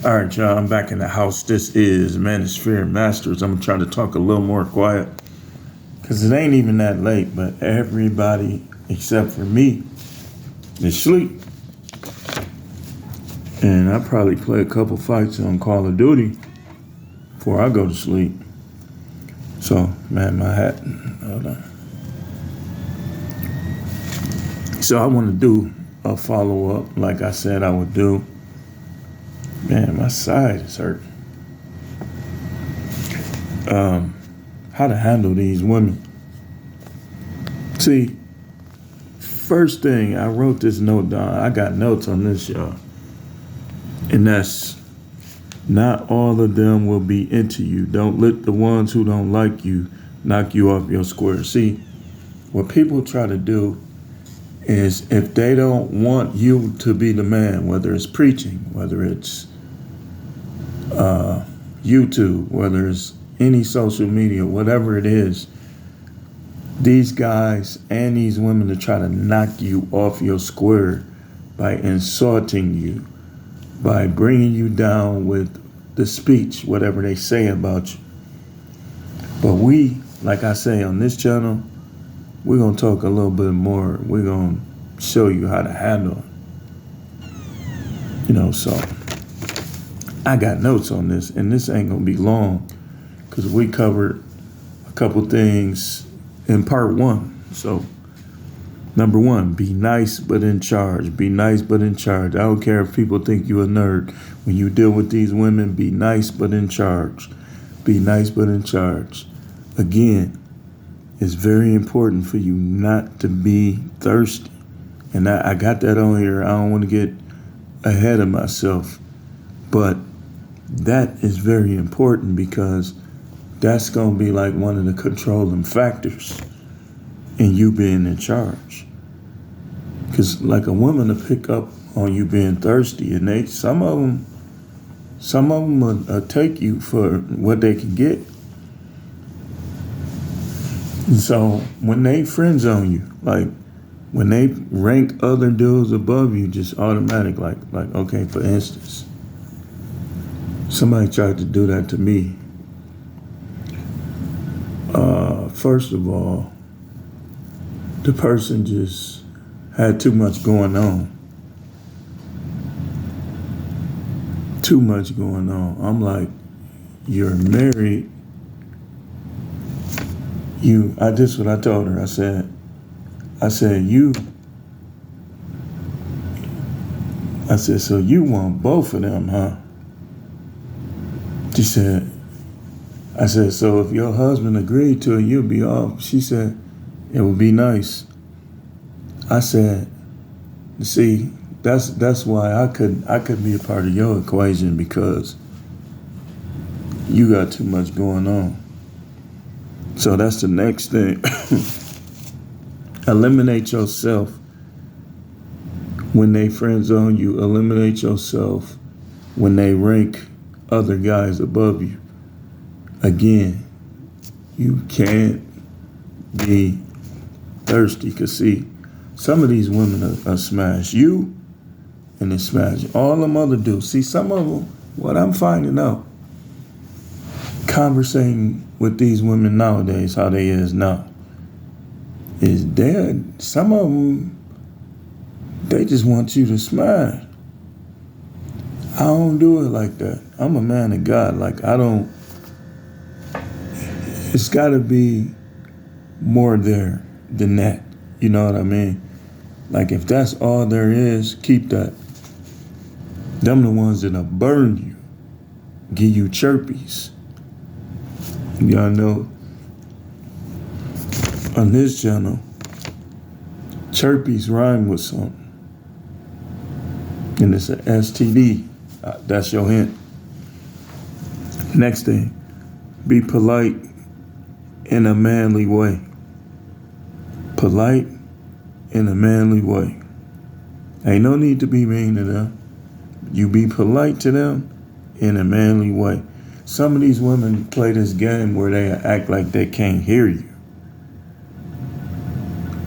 All right, y'all. I'm back in the house. This is Manosphere Masters. I'm trying to talk a little more quiet because it ain't even that late, but everybody except for me is asleep. And I probably play a couple fights on Call of Duty before I go to sleep. So, man, my hat. Hold on. So I want to do a follow-up like I said I would do. Man, my side is hurting. How to handle these women. See, first thing, I wrote this note down. I got notes on this, y'all. And that's, not all of them will be into you. Don't let the ones who don't like you knock you off your square. See, what people try to do is if they don't want you to be the man, whether it's preaching, whether it's YouTube, whether it's any social media, whatever it is, these guys and these women to try to knock you off your square by insulting you, by bringing you down with the speech, whatever they say about you. But we, like I say on this channel, we're going to talk a little bit more. We're going to show you how to handle it. So I got notes on this, and this ain't going to be long because we covered a couple things in part 1. So, number 1, be nice but in charge. Be nice but in charge. I don't care if people think you're a nerd. When you deal with these women, be nice but in charge. Be nice but in charge. Again, it's very important for you not to be thirsty. And I got that on here. I don't want to get ahead of myself. But that is very important because that's going to be like one of the controlling factors in you being in charge. Because like a woman to pick up on you being thirsty, and some of them will take you for what they can get. And so when they friend zone you, like when they rank other dudes above you, just automatic, like okay, for instance, somebody tried to do that to me. First of all, the person just had too much going on. Too much going on. I'm like, you're married. This is what I told her. I said, so you want both of them, huh? She said, I said, so if your husband agreed to it, you'll be off. She said, it would be nice. I said, see, that's why I could be a part of your equation because you got too much going on. So that's the next thing. Eliminate yourself. When they friend zone you, eliminate yourself when they rank other guys above you. Again, you can't be thirsty because see, some of these women are smash you and they smash all them other dudes. See, some of them, what I'm finding out, conversating with these women nowadays, how they is now, is some of them, they just want you to smash. I don't do it like that. I'm a man of God. It's got to be more there than that. You know what I mean? Like if that's all there is, keep that. Them the ones that'll burn you, give you chirpies. Y'all know on this channel, chirpies rhyme with something. And it's an STD. That's your hint. Next thing, be polite in a manly way. Polite in a manly way. Ain't no need to be mean to them. You be polite to them in a manly way. Some of these women play this game where they act like they can't hear you.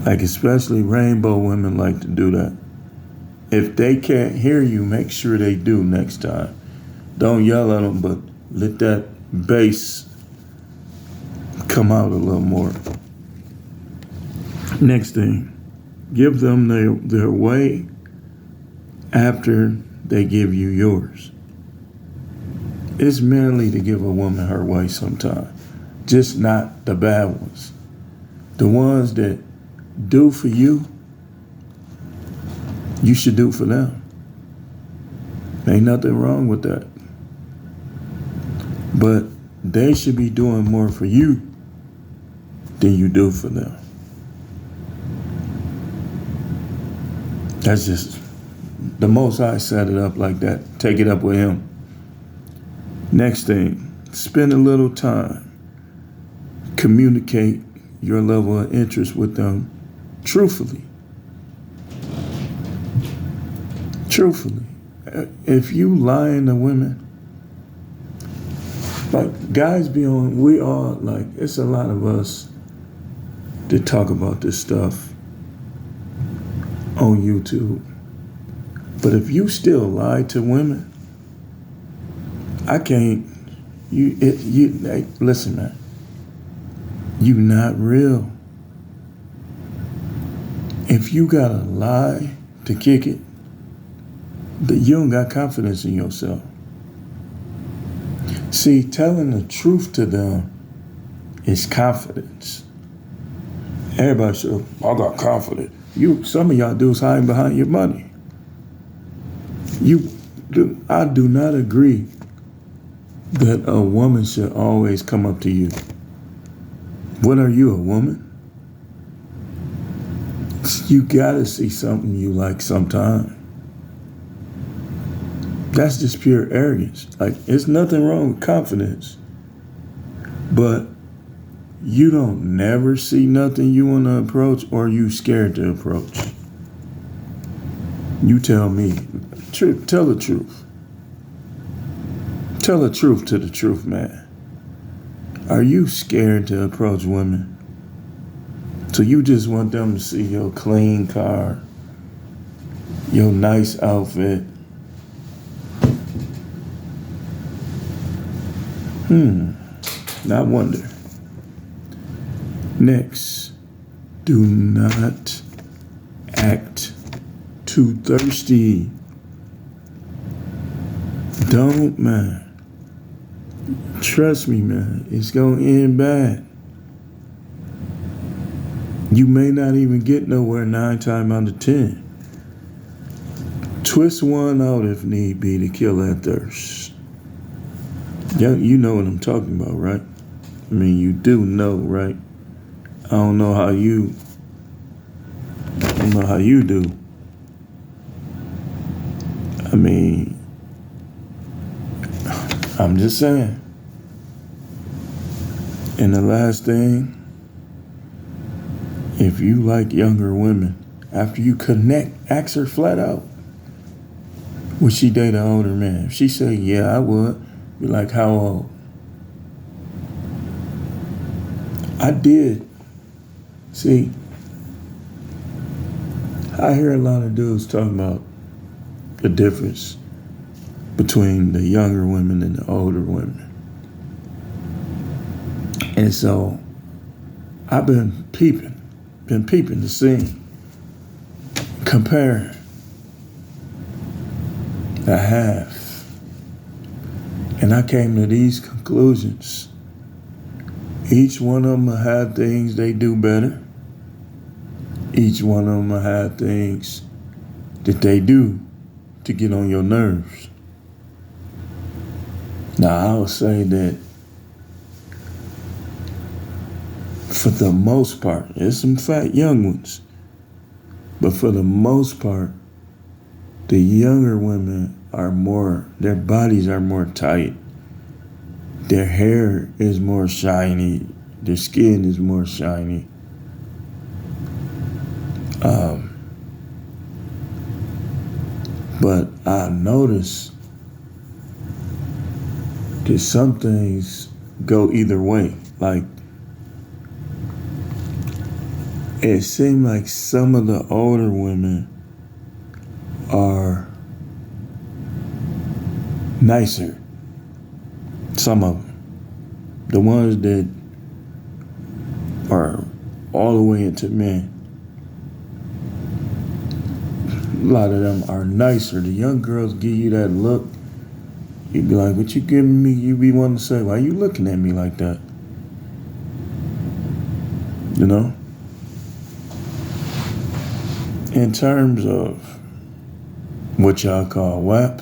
Like especially rainbow women like to do that. If they can't hear you, make sure they do next time. Don't yell at them, but let that bass come out a little more. Next thing, give them their way after they give you yours. It's manly to give a woman her way sometimes, just not the bad ones. The ones that do for you, you should do for them. Ain't nothing wrong with that. But they should be doing more for you than you do for them. That's just the Most High set it up like that. Take it up with him. Next thing, spend a little time. Communicate your level of interest with them truthfully. Truthfully. If you lying to women, like guys we all, like, it's a lot of us that talk about this stuff on YouTube. But if you still lie to women, I can't, hey, listen, man, you not real. If you gotta lie to kick it, that you don't got confidence in yourself. See, telling the truth to them is confidence. Everybody says, I got confidence. Some of y'all dudes hiding behind your money. I do not agree that a woman should always come up to you. What are you, a woman? You gotta see something you like sometime. That's just pure arrogance. Like, it's nothing wrong with confidence. But you don't never see nothing you want to approach, or you scared to approach. You tell me. Tell the truth. Tell the truth to the truth, man. Are you scared to approach women? So you just want them to see your clean car, your nice outfit. I wonder. Next, do not act too thirsty. Don't, man. Trust me, man. It's going to end bad. You may not even get nowhere 9 times out of 10. Twist one out if need be to kill that thirst. You know what I'm talking about, right? I mean, you do know, right? I don't know how you do. I mean, I'm just saying. And the last thing, if you like younger women, after you connect, ask her flat out, would she date an older man? If she say, yeah, I would, be like, how old? I did. See, I hear a lot of dudes talking about the difference between the younger women and the older women. And so I've been peeping the scene, comparing. I have. And I came to these conclusions. Each one of them will have things they do better. Each one of them will have things that they do to get on your nerves. Now, I would say that for the most part, there's some fat young ones, but for the most part, the younger women their bodies are more tight. Their hair is more shiny. Their skin is more shiny. But I noticed that some things go either way. Like, it seemed like some of the older women are nicer Some of them. The ones that are all the way into men. A lot of them are nicer. The young girls give you that look. You be like, what you giving me? You be wanting to say, why you looking at me like that? You know? In terms of what y'all call WAP,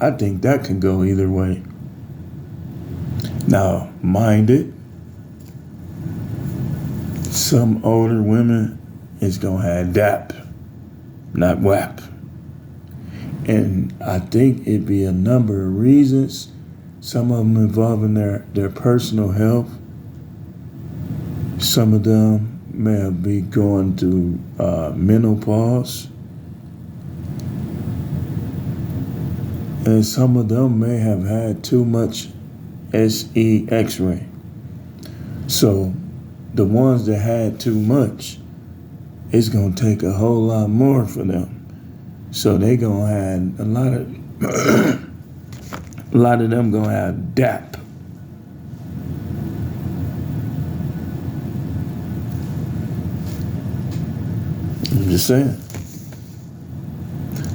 I think that can go either way. Now, mind it, some older women is gonna have DAP, not WAP. And I think it'd be a number of reasons, some of them involving their personal health. Some of them may be going through menopause. And some of them may have had too much SE X-ray. So the ones that had too much, it's gonna take a whole lot more for them. So they gonna have a lot of them gonna have DAP. I'm just saying.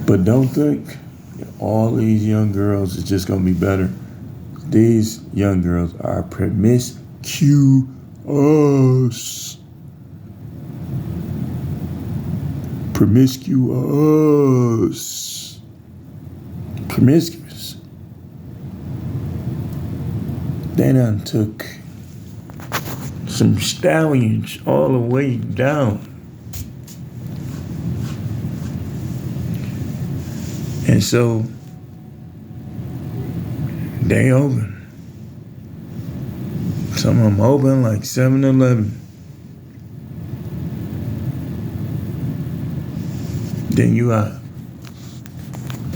But don't think all these young girls is just gonna be better. These young girls are promiscuous. Promiscuous. They done took some stallions all the way down. And so they open. Some of them open like 7-Eleven. Then you got,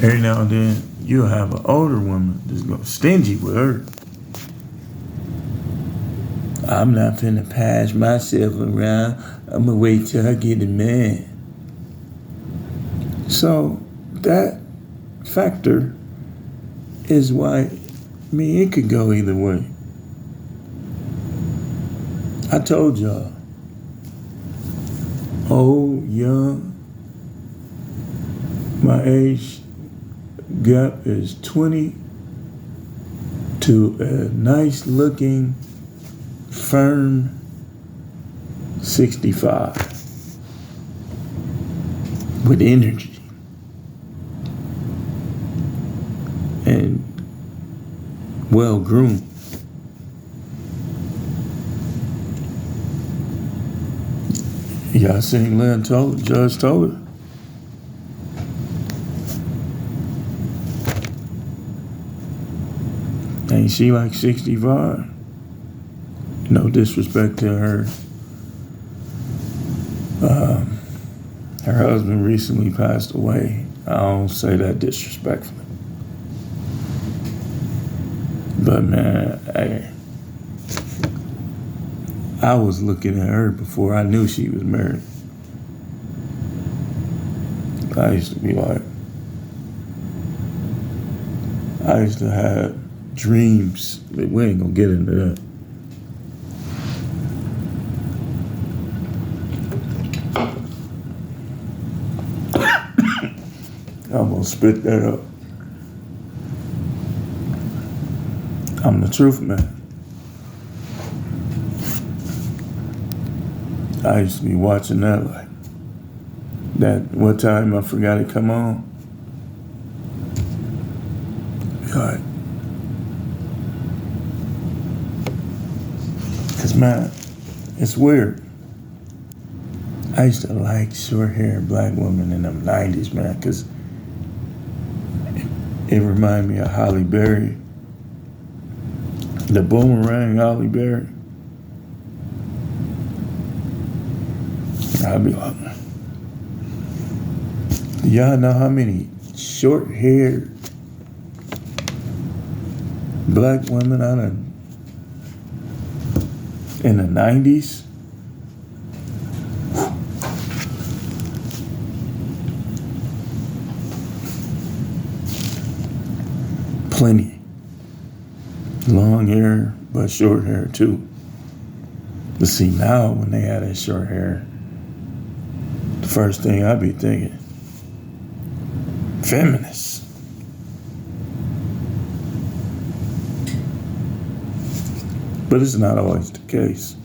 every now and then, you'll have an older woman that's gonna stingy with her. I'm not finna pass myself around. I'm gonna wait till I get a man. So that factor is why, it could go either way. I told y'all, old, young, my age gap is 20 to a nice looking, firm 65 with energy and well groomed. Y'all seen Lynn Toller, Judge Toller? Ain't she like 65? No disrespect to her. Her husband recently passed away. I don't say that disrespectfully. But man, I was looking at her before I knew she was married. I used to have dreams, but we ain't gonna get into that. I'm gonna spit that up. I'm the truth, man. I used to be watching that like that. What time I forgot it come on? God. Cause man, it's weird. I used to like short-haired black women in them 90s, man, cause it reminded me of Halle Berry. The boomerang Halle Berry. I'd be like, do y'all know how many short-haired black women out of in the 90s? Plenty. Long hair, but short hair too. But see, now when they have that short hair, the first thing I be thinking, feminist. But it's not always the case.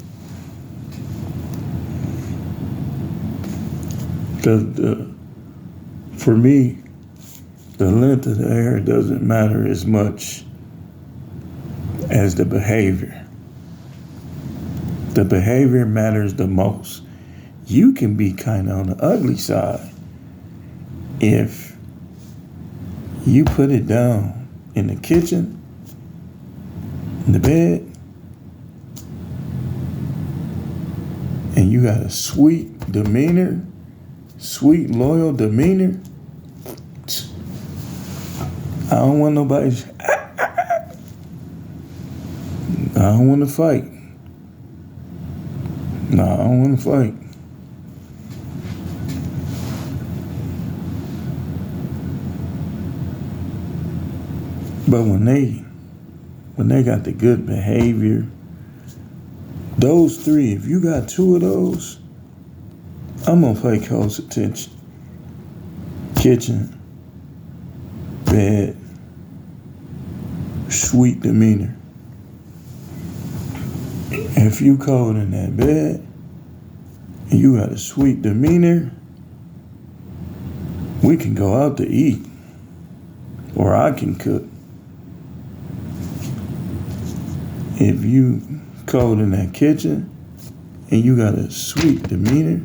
For me, the length of the hair doesn't matter as much as the behavior. The behavior matters the most. You can be kind of on the ugly side if you put it down in the kitchen, in the bed, and you got a sweet demeanor, sweet, loyal demeanor. I don't want nobody. I don't want to fight. No, I don't want to fight. But when they got the good behavior, those three, if you got two of those, I'm gonna pay close attention. Kitchen, bed, sweet demeanor. If you cold in that bed and you got a sweet demeanor, we can go out to eat, or I can cook. If you cold in that kitchen and you got a sweet demeanor,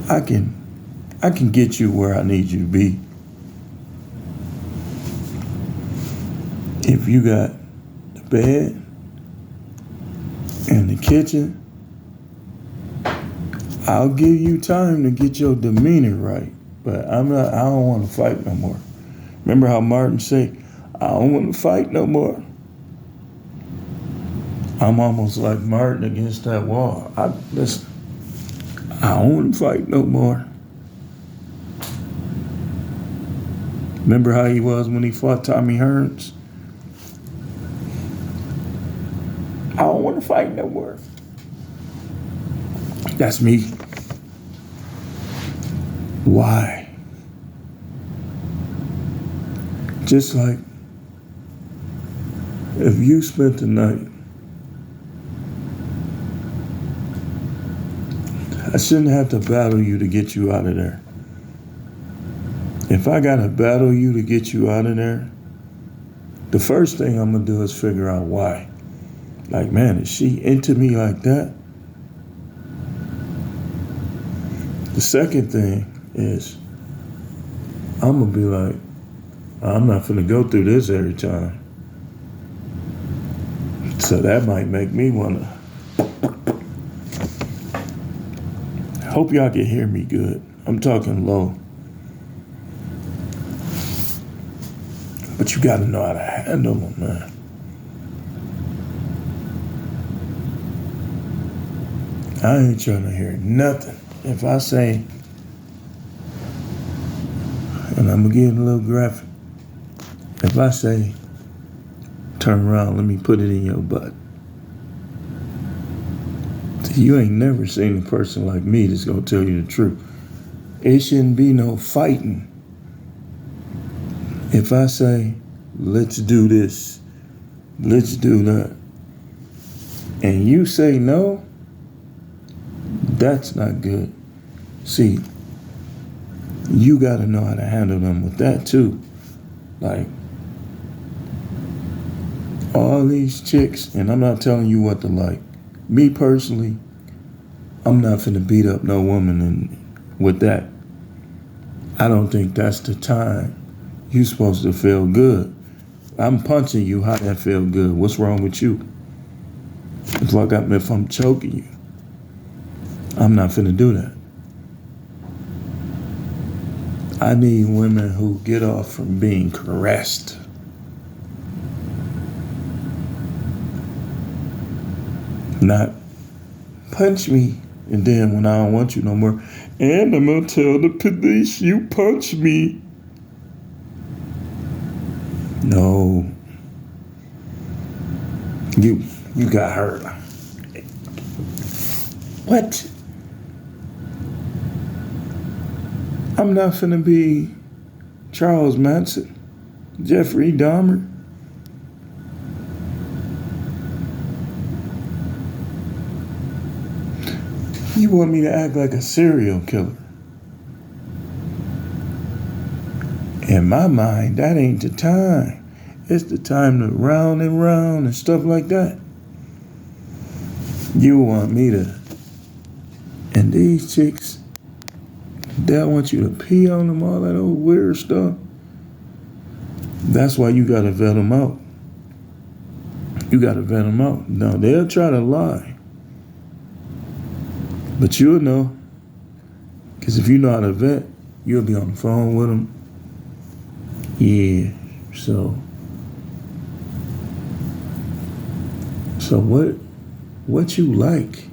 I can get you where I need you to be. If you got the bed and the kitchen, I'll give you time to get your demeanor right. But I don't want to fight no more. Remember how Martin said, I don't want to fight no more. I'm almost like Martin against that wall. I don't want to fight no more. Remember how he was when he fought Tommy Hearns? I don't want to fight no more. That's me. Why? Just like if you spent the night, I shouldn't have to battle you to get you out of there. If I gotta battle you to get you out of there, the first thing I'm gonna do is figure out why. Like, man, is she into me like that? The second thing is, I'm gonna be like, I'm not finna go through this every time. So that might make me wanna. Hope y'all can hear me good. I'm talking low. But you gotta know how to handle them, man. I ain't trying to hear nothing. If I say, and I'm gonna get a little graphic, if I say, turn around, let me put it in your butt. You ain't never seen a person like me that's gonna tell you the truth. It shouldn't be no fighting. If I say, let's do this, let's do that, and you say no, that's not good. See, you gotta know how to handle them with that too. Like, all these chicks, and I'm not telling you what to like. Me personally, I'm not finna beat up no woman with that. I don't think that's the time you supposed to feel good. I'm punching you, how that feel good? What's wrong with you? If I'm choking you, I'm not finna do that. I need women who get off from being caressed. Not punch me, and then when I don't want you no more, and I'm gonna tell the police you punched me. No, You got hurt. What? I'm not finna be Charles Manson, Jeffrey Dahmer. You want me to act like a serial killer? In my mind, that ain't the time. It's the time to round and round and stuff like that. You want me to, and these chicks, they want you to pee on them, all that old weird stuff. That's why you gotta vet them out. You gotta vet them out. Now, they'll try to lie. But you'll know. Because if you know how to vet, you'll be on the phone with them. Yeah, so what you like?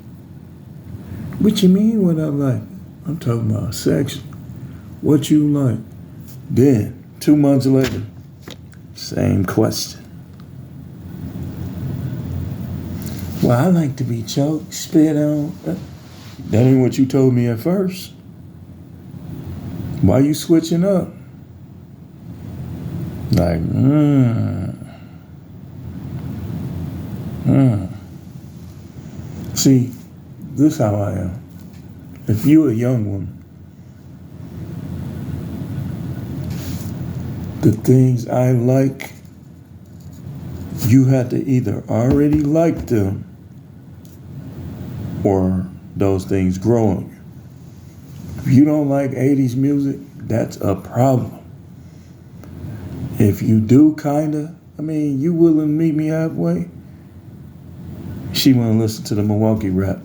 What you mean what I like? I'm talking about sex. What you like? Then, 2 months later, same question. Well, I like to be choked, spit on. That ain't what you told me at first. Why you switching up? Like, See, this how I am. If you a young woman, the things I like, you have to either already like them or those things grow on you. If you don't like 80s music, that's a problem. If you do kinda, you willing to meet me halfway? She wanna listen to the Milwaukee rap.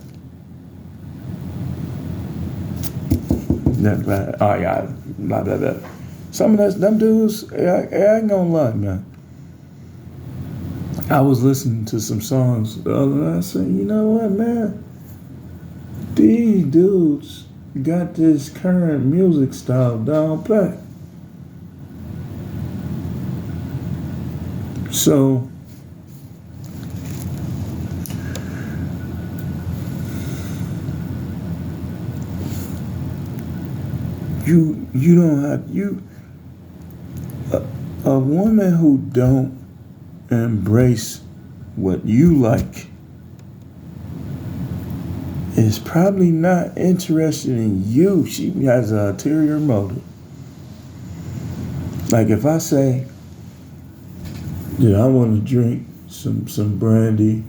Oh yeah, blah, blah, blah. Some of them dudes, I ain't gonna lie, man. I was listening to some songs the other night. I said, you know what, man? These dudes got this current music style down pat. So, you don't have, a woman who don't embrace what you like is probably not interested in you. She has an ulterior motive. Like if I say, yeah, I want to drink some brandy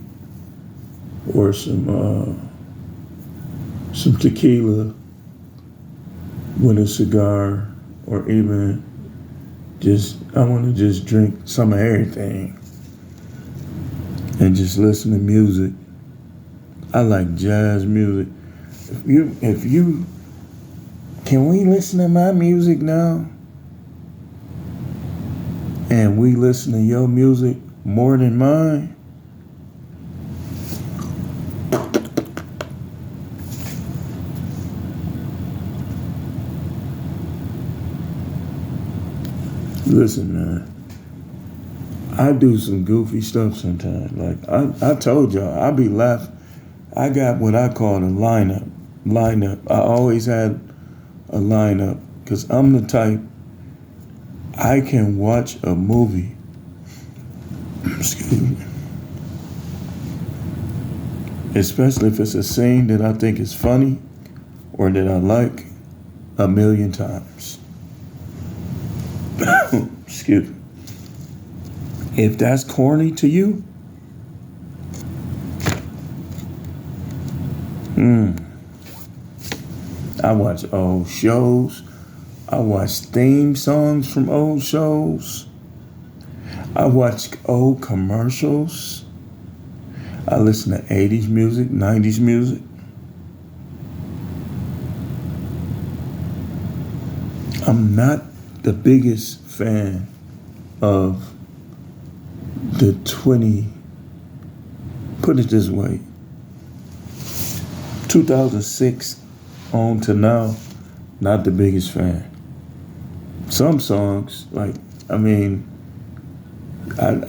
or some tequila with a cigar, or even I want to just drink some of everything and just listen to music. I like jazz music. If you, can we listen to my music now? And we listen to your music more than mine? Listen, man. I do some goofy stuff sometimes. Like I told y'all, I be laughing. I got what I call a lineup. I always had a lineup because I'm the type, I can watch a movie, excuse me, especially if it's a scene that I think is funny or that I like, 1,000,000 times. Excuse me. If that's corny to you, I watch old shows. I watch theme songs from old shows. I watch old commercials. I listen to 80s music, 90s music. I'm not the biggest fan of the put it this way, 2006 on to now, not the biggest fan. Some songs, I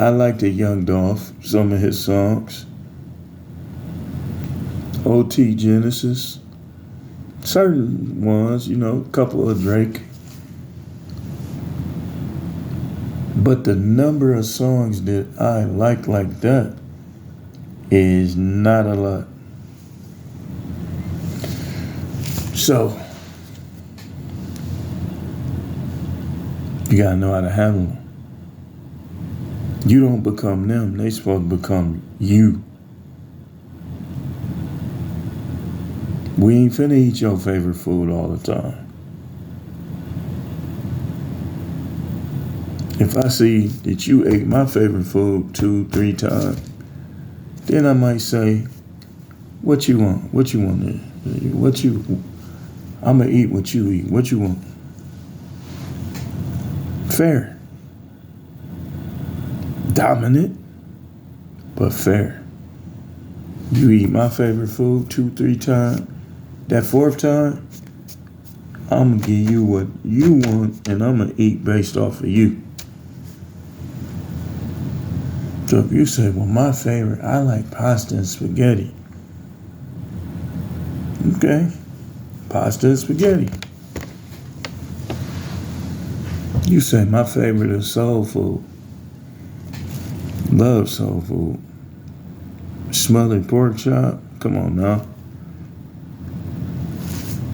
like the Young Dolph, some of his songs. OT Genesis. Certain ones, a couple of Drake. But the number of songs that I like that is not a lot. So, you gotta know how to handle them. You don't become them. They supposed to become you. We ain't finna eat your favorite food all the time. If I see that you ate my favorite food 2-3 times, then I might say, what you want? What you want there? I'ma eat what you eat. What you want? Fair. Dominant, but fair. You eat my favorite food 2-3 times. That 4th time, I'm gonna give you what you want, and I'm gonna eat based off of you. So if you say, well, my favorite, I like pasta and spaghetti. Okay, pasta and spaghetti. You say, my favorite is soul food. Love soul food. Smothered pork chop. Come on now.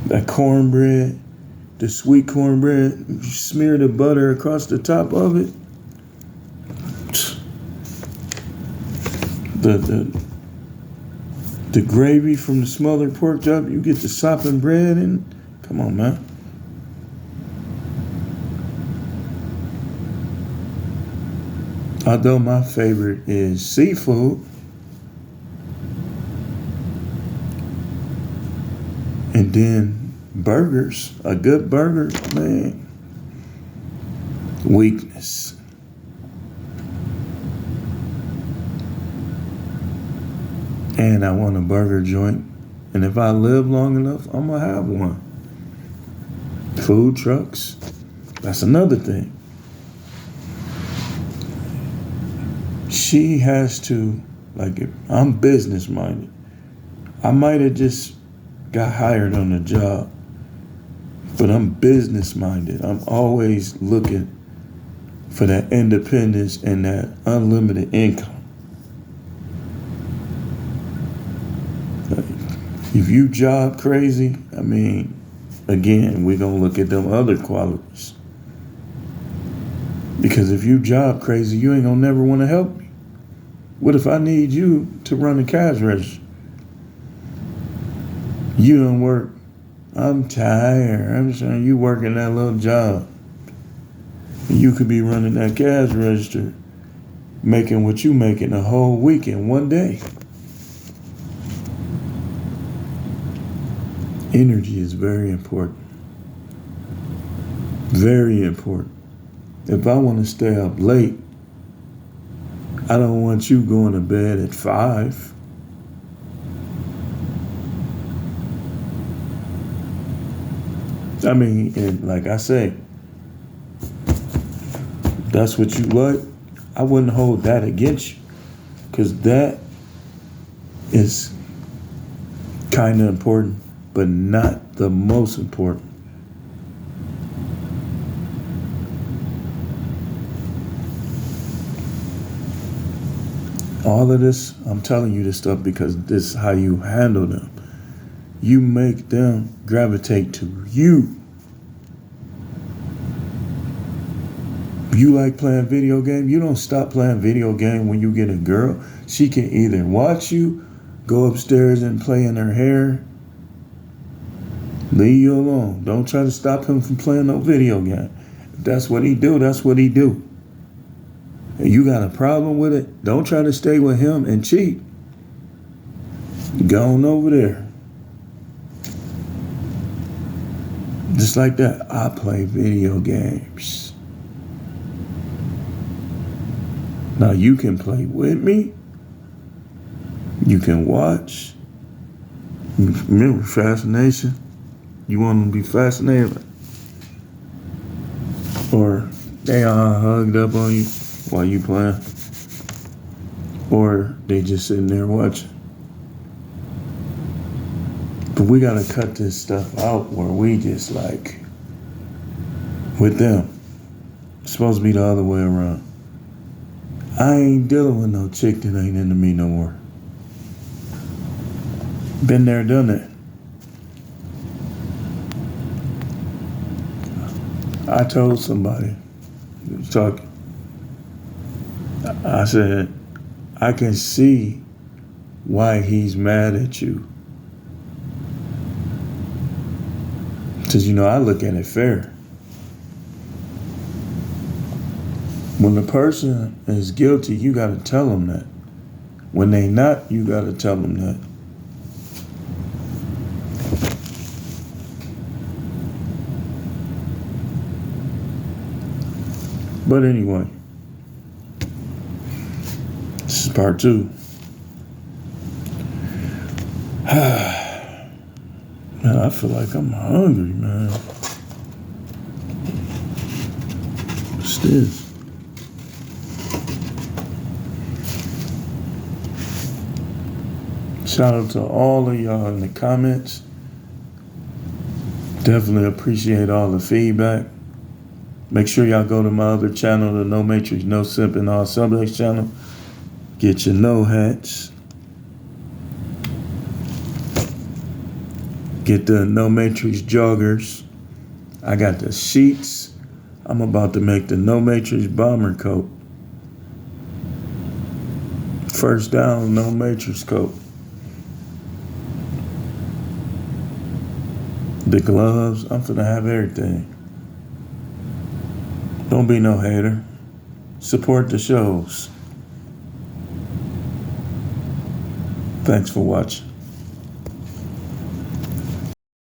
That cornbread, the sweet cornbread, you smear the butter across the top of it. The gravy from the smothered pork chop, you get the sopping bread in. Come on, man. Although my favorite is seafood, and then burgers, a good burger, man, weakness. And I want a burger joint, and if I live long enough, I'm gonna have one. Food trucks, that's another thing. She has to, if I'm business minded, I might have just got hired on a job, but I'm business minded. I'm always looking for that independence and that unlimited income. If you job crazy, again, we're going to look at them other qualities. Because if you job crazy, you ain't going to never want to help me. What if I need you to run the cash register? You don't work. I'm tired. I'm saying you working that little job. You could be running that cash register, making what you making a whole week in one day. Energy is very important. Very important. If I want to stay up late, I don't want you going to bed at 5. And like I say, that's what you like. I wouldn't hold that against you, because that is kind of important, but not the most important. All of this, I'm telling you this stuff because this is how you handle them. You make them gravitate to you. You like playing video game? You don't stop playing video game when you get a girl. She can either watch you, go upstairs and play in her hair, leave you alone. Don't try to stop him from playing no video game. If that's what he do, that's what he do. And you got a problem with it, don't try to stay with him and cheat. Go on over there. Just like that, I play video games. Now you can play with me. You can watch. Remember fascination? You want them to be fascinated? Or they all hugged up on you while you playing? Or they just sitting there watching? But we gotta cut this stuff out where we just like with them. It's supposed to be the other way around. I ain't dealing with no chick that ain't into me no more. Been there, done that. I told somebody, talking, I said, I can see why he's mad at you. Because, I look at it fair. When the person is guilty, you got to tell them that. When they not, you got to tell them that. But anyway, this is part 2. Man, I feel like I'm hungry, man. What's this? Shout out to all of y'all in the comments. Definitely appreciate all the feedback. Make sure y'all go to my other channel, the No Matrix, No Simp, and All Subjects channel. Get your no hats. Get the No Matrix joggers. I got the sheets. I'm about to make the No Matrix bomber coat. First down, No Matrix coat. The gloves, I'm finna have everything. Don't be no hater. Support the shows. Thanks for watching.